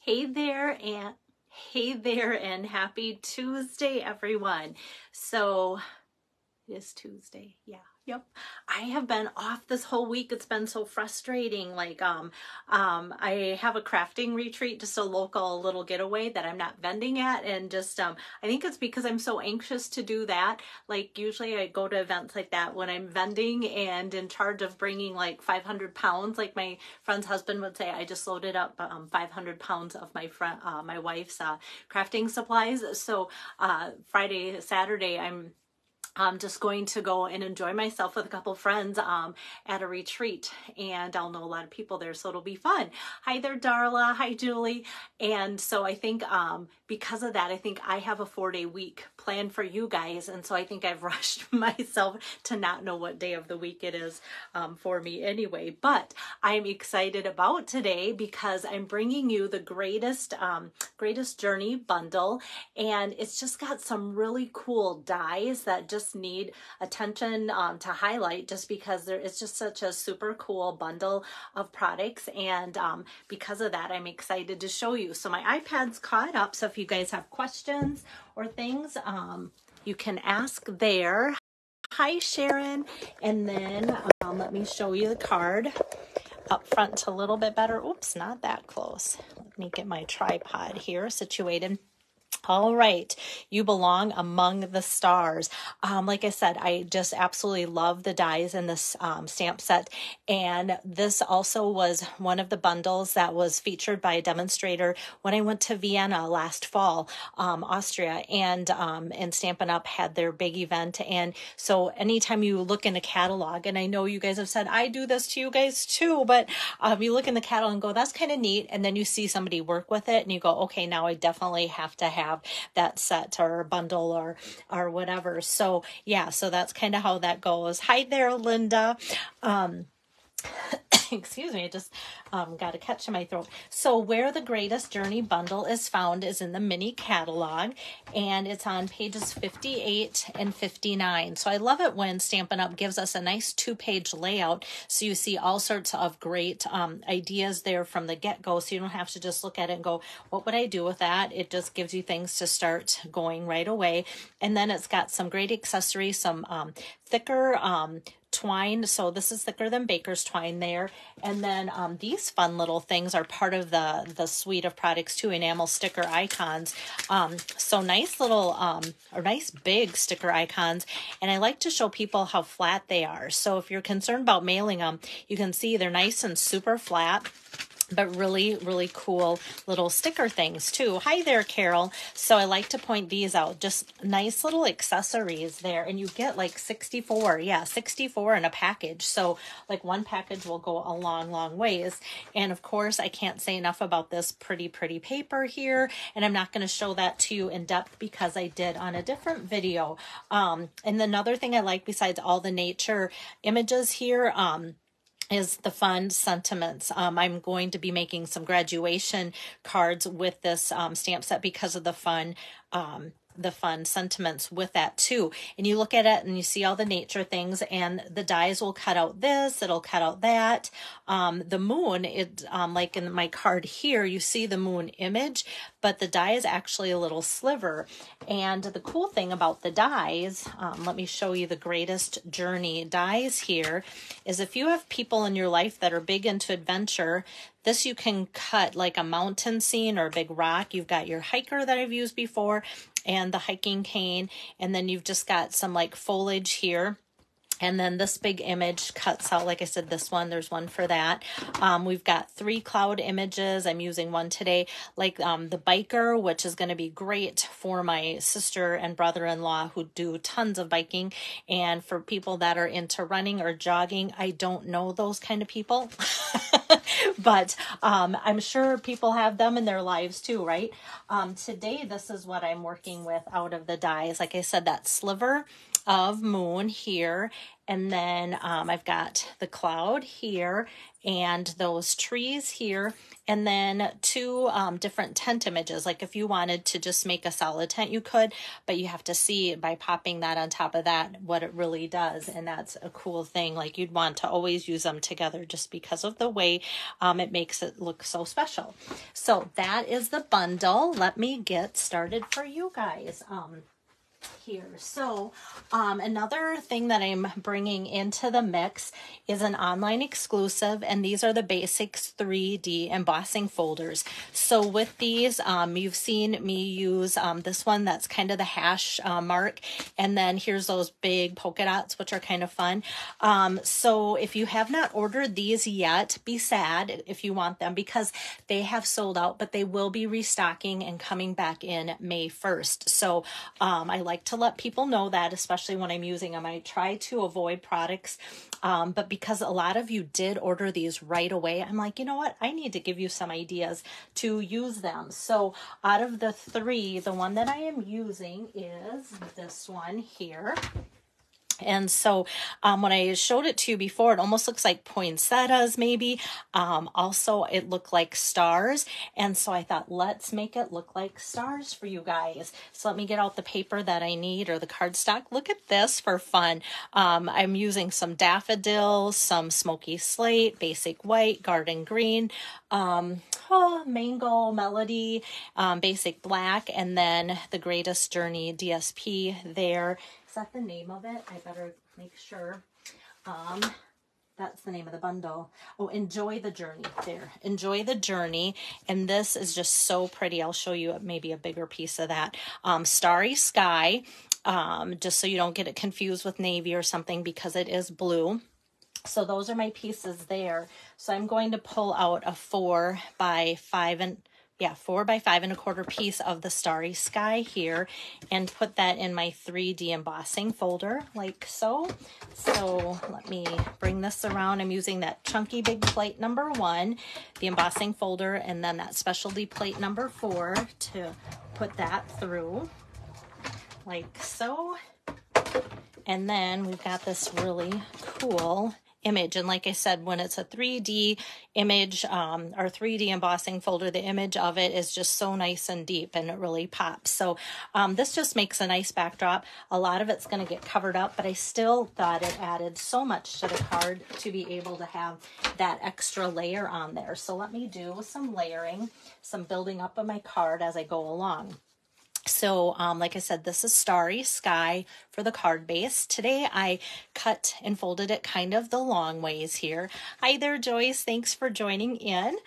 Hey there and happy Tuesday, everyone. So it is Tuesday. Yeah. Yep. I have been off this whole week. It's been so frustrating. I have a crafting retreat, just a local little getaway that I'm not vending at. And I think it's because I'm so anxious to do that. Like usually I go to events like that when I'm vending and in charge of bringing like 500 pounds, like my friend's husband would say, I just loaded up 500 pounds of my wife's crafting supplies. So Friday, Saturday, I'm just going to go and enjoy myself with a couple friends at a retreat, and I'll know a lot of people there, so it'll be fun. Hi there, Darla. Hi, Julie. And so I think because of that, I think I have a 4-day week planned for you guys, and so I think I've rushed myself to not know what day of the week it is for me anyway. But I'm excited about today because I'm bringing you the greatest journey bundle, and it's just got some really cool dies that just need attention to highlight, just because it's just such a super cool bundle of products, and because of that I'm excited to show you. So my iPad's caught up, so if you guys have questions or things you can ask there. Hi Sharon. And then let me show you the card up front a little bit better. Oops, not that close. Let me get my tripod here situated. All right, you belong among the stars. Like I said, I just absolutely love the dies in this stamp set. And this also was one of the bundles that was featured by a demonstrator when I went to Vienna last fall, Austria, and Stampin' Up! Had their big event. And so anytime you look in a catalog, and I know you guys have said, I do this to you guys too, but you look in the catalog and go, that's kind of neat. And then you see somebody work with it and you go, okay, now I definitely have to have that set or bundle or whatever. So yeah, so that's kind of how that goes. Hi there, Linda. Excuse me, I just got a catch in my throat. So where the greatest journey bundle is found is in the mini catalog, and it's on pages 58 and 59. So I love it when Stampin' Up! Gives us a nice 2-page layout, so you see all sorts of great ideas there from the get-go, so you don't have to just look at it and go, what would I do with that? It just gives you things to start going right away. And then it's got some great accessories, some thicker twine. So this is thicker than baker's twine there. And then these fun little things are part of the suite of products too, enamel sticker icons. So nice little, or nice big sticker icons. And I like to show people how flat they are. So if you're concerned about mailing them, you can see they're nice and super flat, but really, really cool little sticker things too. Hi there, Carol. So I like to point these out, just nice little accessories there. And you get like 64 in a package. So like one package will go a long, long ways. And of course, I can't say enough about this pretty paper here. And I'm not going to show that to you in depth because I did on a different video. And another thing I like besides all the nature images here, is the fun sentiments. I'm going to be making some graduation cards with this stamp set because of the fun sentiments with that too. And you look at it and you see all the nature things, and the dies will cut out this, it'll cut out that. The moon, like in my card here, you see the moon image, but the die is actually a little sliver. And the cool thing about the dies, let me show you the greatest journey dies here, is if you have people in your life that are big into adventure, this you can cut like a mountain scene or a big rock. You've got your hiker that I've used before and the hiking cane, and then you've just got some like foliage here. And then this big image cuts out, like I said, this one, there's one for that. We've got 3 cloud images. I'm using one today, like the biker, which is going to be great for my sister and brother-in-law who do tons of biking. And for people that are into running or jogging, I don't know those kind of people, but I'm sure people have them in their lives too, right? Today, this is what I'm working with out of the dies. Like I said, that sliver of moon here. And then I've got the cloud here and those trees here, and then two different tent images. Like if you wanted to just make a solid tent, you could, but you have to see by popping that on top of that what it really does. And that's a cool thing. Like you'd want to always use them together just because of the way it makes it look so special. So that is the bundle. Let me get started for you guys. Here. So another thing that I'm bringing into the mix is an online exclusive, and these are the Basics 3D embossing folders. So with these, you've seen me use this one that's kind of the hash mark, and then here's those big polka dots, which are kind of fun. So if you have not ordered these yet, be sad if you want them because they have sold out, but they will be restocking and coming back in May 1st. So I like to let people know that, especially when I'm using them. I try to avoid products, but because a lot of you did order these right away, I'm like, you know what? I need to give you some ideas to use them. So out of the three, the one that I am using is this one here. And so when I showed it to you before, it almost looks like poinsettias maybe. Also, it looked like stars. And so I thought, let's make it look like stars for you guys. So let me get out the paper that I need, or the cardstock. Look at this for fun. I'm using some daffodils, some smoky slate, basic white, garden green, mango melody, basic black, and then the Greatest Journey DSP there. Is that the name of it? I better make sure. That's the name of the bundle. Oh, Enjoy the Journey. There. Enjoy the Journey. And this is just so pretty. I'll show you maybe a bigger piece of that. Starry Sky, just so you don't get it confused with navy or something because it is blue. So those are my pieces there. So I'm going to pull out a 4 by 5 1/4 piece of the Starry Sky here and put that in my 3D embossing folder like so. So let me bring this around. I'm using that chunky big plate number 1, the embossing folder, and then that specialty plate number 4 to put that through like so. And then we've got this really cool image. And like I said, when it's a 3D image or 3D embossing folder, the image of it is just so nice and deep and it really pops. So this just makes a nice backdrop. A lot of it's going to get covered up, but I still thought it added so much to the card to be able to have that extra layer on there. So let me do some layering, some building up of my card as I go along. So, like I said, this is Starry Sky for the card base. Today I cut and folded it kind of the long ways here. Hi there, Joyce. Thanks for joining in.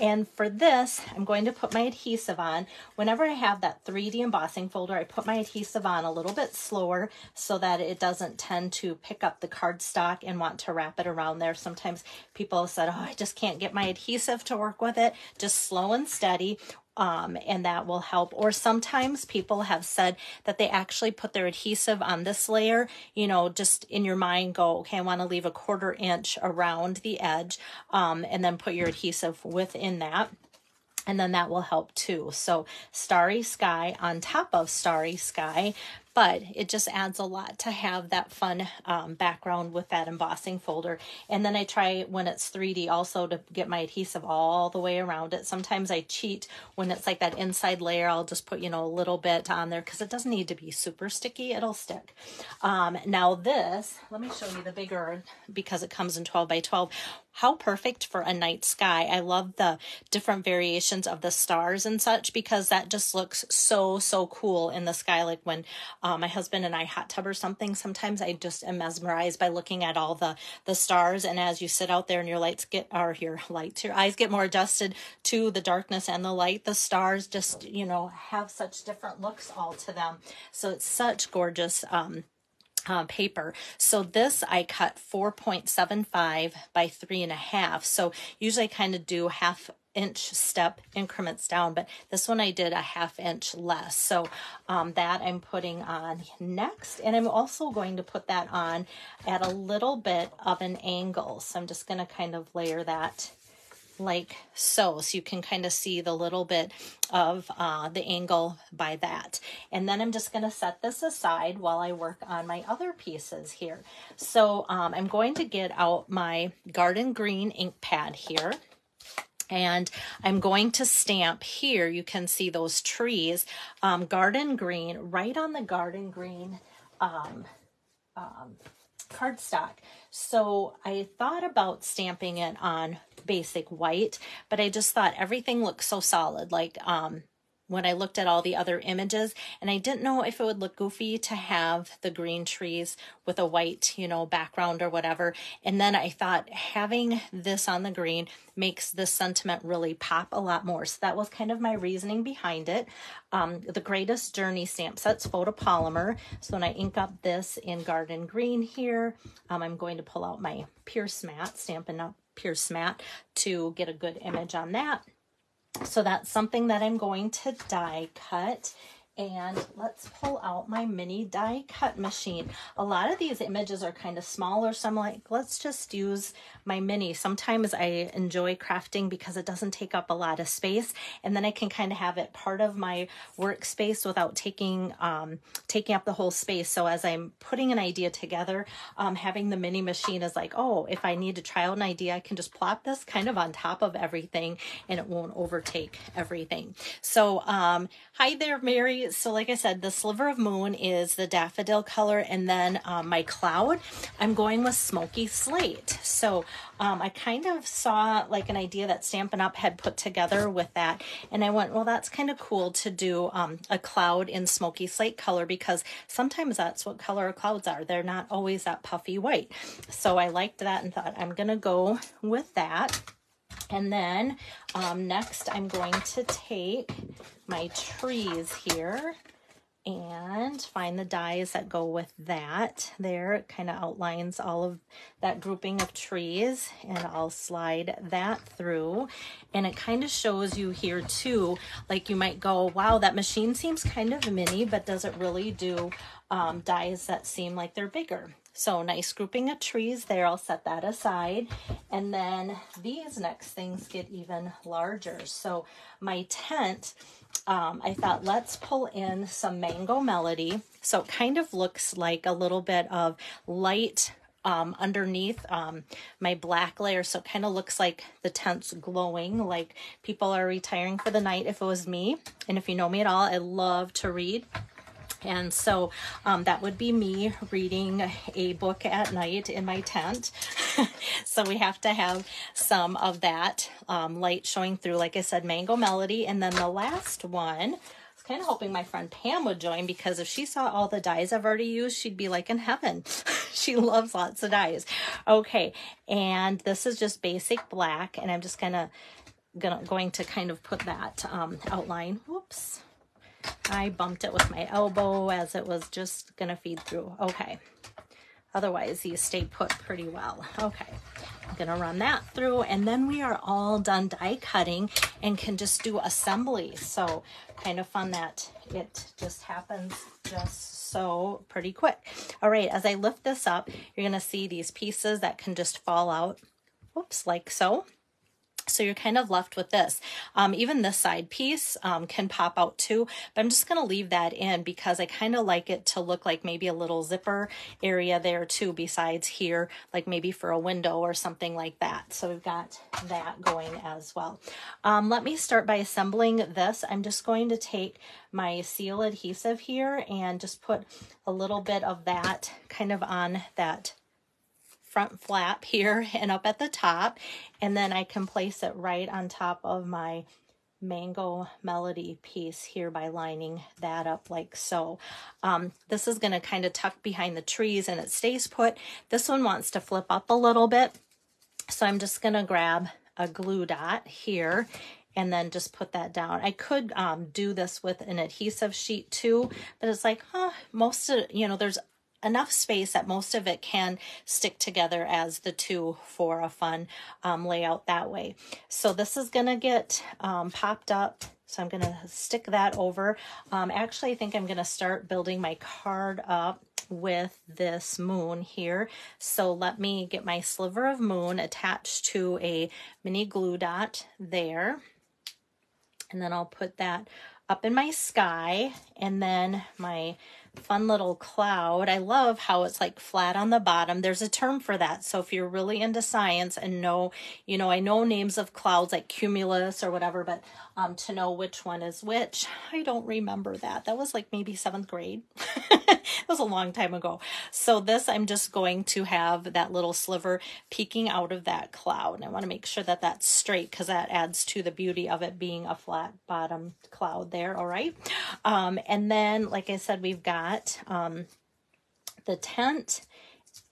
And for this, I'm going to put my adhesive on. Whenever I have that 3D embossing folder, I put my adhesive on a little bit slower so that it doesn't tend to pick up the cardstock and want to wrap it around there. Sometimes people have said, oh, I just can't get my adhesive to work with it. Just slow and steady. And that will help. Or sometimes people have said that they actually put their adhesive on this layer, you know, just in your mind go, okay, I want to leave a 1/4 inch around the edge, and then put your adhesive within that. And then that will help too. So Starry Sky on top of Starry Sky, but it just adds a lot to have that fun background with that embossing folder. And then I try when it's 3D also to get my adhesive all the way around it. Sometimes I cheat when it's like that inside layer. I'll just put, you know, a little bit on there because it doesn't need to be super sticky. It'll stick. Now this, let me show you the bigger because it comes in 12 by 12. How perfect for a night sky. I love the different variations of the stars and such because that just looks so, so cool in the sky. Like when my husband and I hot tub or something, sometimes I just am mesmerized by looking at all the stars. And as you sit out there and your eyes get more adjusted to the darkness and the light, the stars just, you know, have such different looks all to them. So it's such gorgeous paper. So this I cut 4.75 by 3.5. So usually I kind of do 1/2 inch step increments down, but this one I did a 1/2 inch less. So that I'm putting on next. And I'm also going to put that on at a little bit of an angle. So I'm just going to kind of layer that like so. So you can kind of see the little bit of the angle by that. And then I'm just going to set this aside while I work on my other pieces here. So I'm going to get out my Garden Green ink pad here. And I'm going to stamp here. You can see those trees, Garden Green, right on the Garden Green cardstock. So I thought about stamping it on basic white, but I just thought everything looks so solid. Like when I looked at all the other images, and I didn't know if it would look goofy to have the green trees with a white, you know, background or whatever. And then I thought having this on the green makes this sentiment really pop a lot more. So that was kind of my reasoning behind it. The Greatest Journey stamp set's photopolymer. So when I ink up this in Garden Green here, I'm going to pull out my Pierce mat, Stampin' Up! Pierce mat to get a good image on that. So that's something that I'm going to die cut. And let's pull out my mini die cut machine. A lot of these images are kind of smaller, so I'm like, let's just use my mini. Sometimes I enjoy crafting because it doesn't take up a lot of space, and then I can kind of have it part of my workspace without taking up the whole space. So as I'm putting an idea together, having the mini machine is like, oh, if I need to try out an idea, I can just plop this kind of on top of everything and it won't overtake everything. So hi there, Mary. So like I said, the Sliver of Moon is the daffodil color, and then my cloud, I'm going with Smoky Slate. So I kind of saw like an idea that Stampin' Up! Had put together with that, and I went, well, that's kind of cool to do a cloud in Smoky Slate color, because sometimes that's what color clouds are. They're not always that puffy white. So I liked that and thought I'm gonna go with that. And then next I'm going to take my trees here and find the dies that go with that. There, it kind of outlines all of that grouping of trees, and I'll slide that through. And it kind of shows you here too, like you might go, wow, that machine seems kind of mini, but does it really do dies that seem like they're bigger? So nice grouping of trees there. I'll set that aside. And then these next things get even larger. So my tent, I thought, let's pull in some Mango Melody. So it kind of looks like a little bit of light underneath my black layer. So it kind of looks like the tent's glowing, like people are retiring for the night if it was me. And if you know me at all, I love to read. And so that would be me reading a book at night in my tent. So we have to have some of that light showing through, like I said, Mango Melody. And then the last one, I was kind of hoping my friend Pam would join, because if she saw all the dies I've already used, she'd be like in heaven. She loves lots of dies. Okay, and this is just basic black, and I'm just going to kind of put that outline. Whoops. I bumped it with my elbow as it was just going to feed through. Okay. Otherwise, these stay put pretty well. Okay. I'm going to run that through, and then we are all done die cutting and can just do assembly. So kind of fun that it just happens just so pretty quick. All right. As I lift this up, you're going to see these pieces that can just fall out. Whoops, like so. So you're kind of left with this. Even this side piece can pop out too, but I'm just going to leave that in because I kind of like it to look like maybe a little zipper area there too, besides here, like maybe for a window or something like that. So we've got that going as well. Let me start by assembling this. I'm just going to take my seal adhesive here and just put a little bit of that kind of on that front flap here and up at the top, and then I can place it right on top of my Mango Melody piece here by lining that up like so. This is going to kind of tuck behind the trees and it stays put. This one wants to flip up a little bit, so I'm just going to grab a glue dot here and then just put that down. I could do this with an adhesive sheet too, but it's like, most of, there's enough space that most of it can stick together as the two for a fun layout that way. So this is going to get popped up. So I'm going to stick that over. Actually, I think I'm going to start building my card up with this moon here. So let me get my sliver of moon attached to a mini glue dot there. And then I'll put that up in my sky, and then my fun little cloud. I love how it's like flat on the bottom. There's a term for that. So if you're really into science and know, you know, I know names of clouds like cumulus or whatever, but to know which one is which, I don't remember that. That was like maybe 7th grade. It was a long time ago. So this, I'm just going to have that little sliver peeking out of that cloud. And I want to make sure that that's straight because that adds to the beauty of it being a flat bottom cloud there. All right. And then, like I said, we've got the tent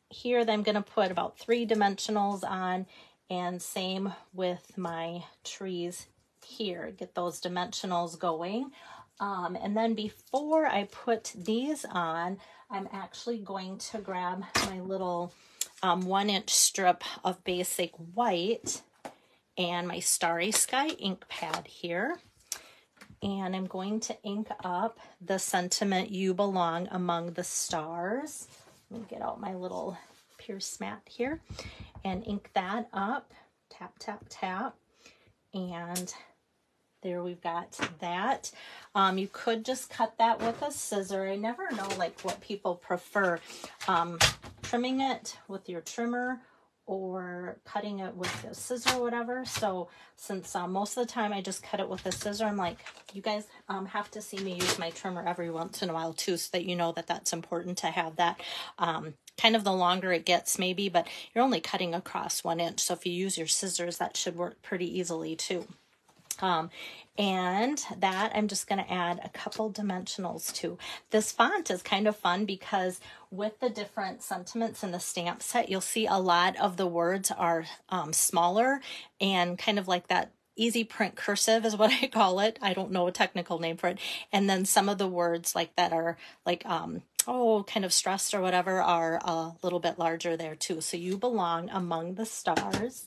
here that I'm going to put about 3 dimensionals on, and same with my trees here. Get those dimensionals going. And then before I put these on, I'm actually going to grab my little 1-inch strip of basic white and my Starry Sky ink pad here. And I'm going to ink up the sentiment, "You belong among the stars." Let me get out my little Pierce mat here and ink that up. Tap, tap, tap. And there we've got that. You could just cut that with a scissor. I never know like what people prefer. Trimming it with your trimmer or cutting it with a scissor or whatever. So since most of the time I just cut it with a scissor, I'm like, you guys have to see me use my trimmer every once in a while too, so that you know that that's important to have that. Kind of the longer it gets maybe, but you're only cutting across 1 inch. So if you use your scissors, that should work pretty easily too. And that I'm just going to add a couple dimensionals to. This font is kind of fun because with the different sentiments in the stamp set, you'll see a lot of the words are smaller and kind of like that easy print cursive is what I call it. I don't know a technical name for it. And then some of the words like that are like, kind of stressed or whatever are a little bit larger there too. So you belong among the stars.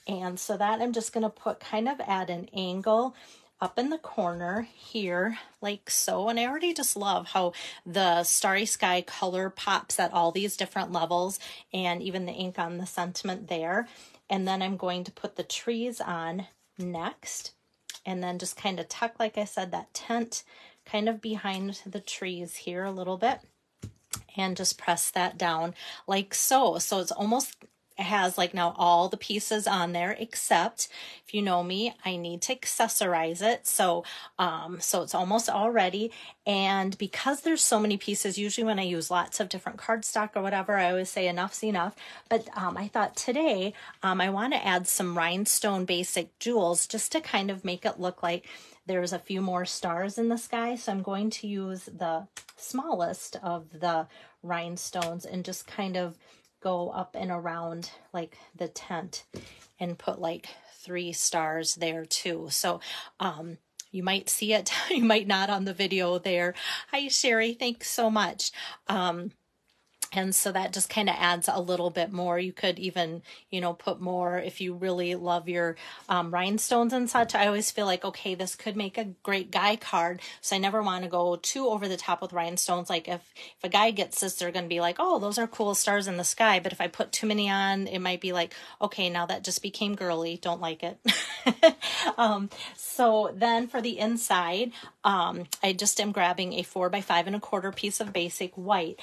And so that I'm just going to put kind of at an angle up in the corner here, like so. And I already just love how the Starry Sky color pops at all these different levels, and even the ink on the sentiment there. And then I'm going to put the trees on next, and then just kind of tuck, like I said, that tent kind of behind the trees here a little bit, and just press that down like so. So it's almost has like now all the pieces on there, except if you know me, I need to accessorize it. So it's almost all ready. And because there's so many pieces, usually when I use lots of different cardstock or whatever, I always say enough's enough. But I thought today I want to add some rhinestone basic jewels just to kind of make it look like there's a few more stars in the sky. So I'm going to use the smallest of the rhinestones and just kind of go up and around like the tent and put like 3 stars there too. So you might see it, you might not on the video there. Hi Sherry, thanks so much. And so that just kind of adds a little bit more. You could even, put more if you really love your rhinestones and such. I always feel like, okay, this could make a great guy card. So I never want to go too over the top with rhinestones. Like if a guy gets this, they're going to be like, oh, those are cool stars in the sky. But if I put too many on, it might be like, okay, now that just became girly. Don't like it. So then for the inside, I just am grabbing a 4x5 1/4 piece of basic white.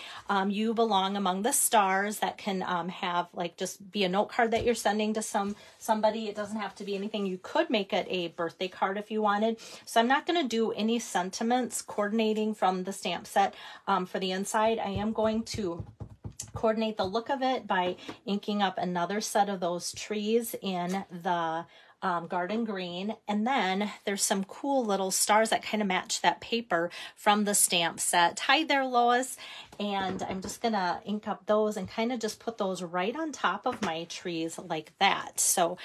You belong among the stars. That can have like just be a note card that you're sending to somebody. It doesn't have to be anything. You could make it a birthday card if you wanted. So I'm not going to do any sentiments coordinating from the stamp set for the inside. I am going to coordinate the look of it by inking up another set of those trees in the garden green. And then there's some cool little stars that kind of match that paper from the stamp set. Hi there, Lois. And I'm just going to ink up those and kind of just put those right on top of my trees like that. So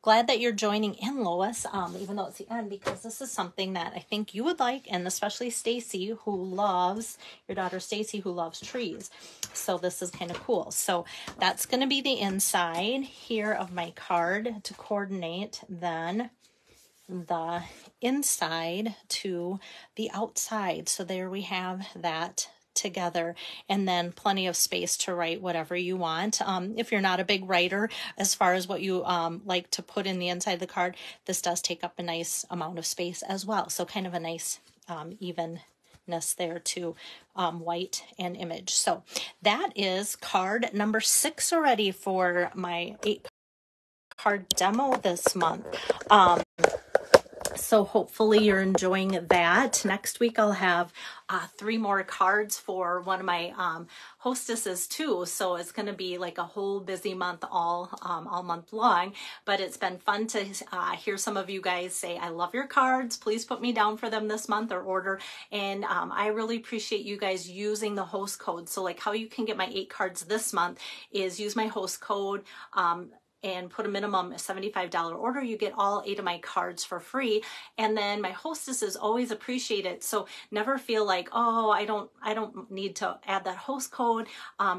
glad that you're joining in, Lois, even though it's the end, because this is something that I think you would like, and especially Stacy, who loves, your daughter Stacy, who loves trees. So this is kind of cool. So that's going to be the inside here of my card to coordinate then the inside to the outside. So there we have that together, and then plenty of space to write whatever you want. If you're not a big writer, as far as what you like to put in the inside of the card, this does take up a nice amount of space as well. So kind of a nice evenness there to white and image. So that is card number 6 already for my 8 card demo this month. So hopefully you're enjoying that. Next week I'll have 3 more cards for one of my hostesses too. So it's going to be like a whole busy month all month long. But it's been fun to hear some of you guys say, I love your cards. Please put me down for them this month or order. And I really appreciate you guys using the host code. So like how you can get my 8 cards this month is use my host code. And put a minimum $75 order, you get all 8 of my cards for free. And then my hostesses always appreciate it. So never feel like, oh, I don't need to add that host code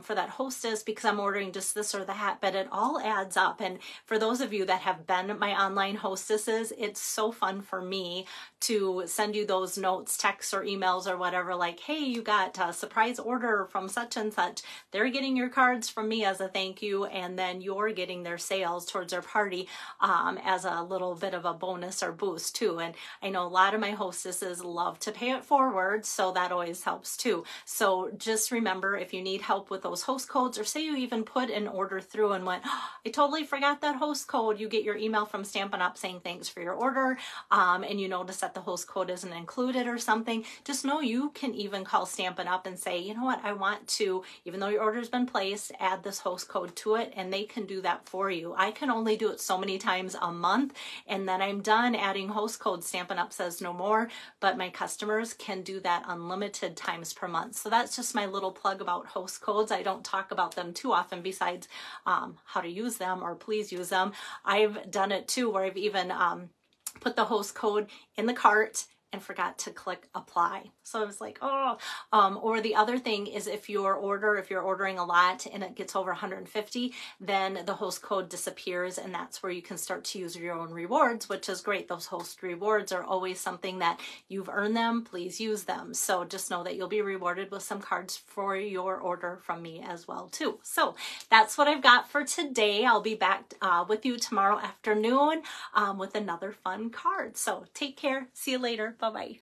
for that hostess because I'm ordering just this or that, but it all adds up. And for those of you that have been my online hostesses, it's so fun for me to send you those notes, texts, or emails or whatever, like, hey, you got a surprise order from such and such. They're getting your cards from me as a thank you, and then you're getting their sales towards our party as a little bit of a bonus or boost too. And I know a lot of my hostesses love to pay it forward, so that always helps too. So just remember, if you need help with those host codes, or say you even put an order through and went, oh, I totally forgot that host code, you get your email from Stampin' Up! Saying thanks for your order, and you notice that the host code isn't included or something, just know you can even call Stampin' Up! And say, you know what, I want to, even though your order's been placed, add this host code to it, and they can do that for you. I can only do it so many times a month, and then I'm done adding host codes. Stampin' Up! Says no more, but my customers can do that unlimited times per month. So that's just my little plug about host codes. I don't talk about them too often besides how to use them or please use them. I've done it too where I've even put the host code in the cart and forgot to click apply. So I was like, oh, or the other thing is if you're ordering a lot and it gets over 150, then the host code disappears, and that's where you can start to use your own rewards, which is great. Those host rewards are always something that you've earned them, please use them. So just know that you'll be rewarded with some cards for your order from me as well too. So that's what I've got for today. I'll be back with you tomorrow afternoon with another fun card. So take care. See you later. Bye-bye.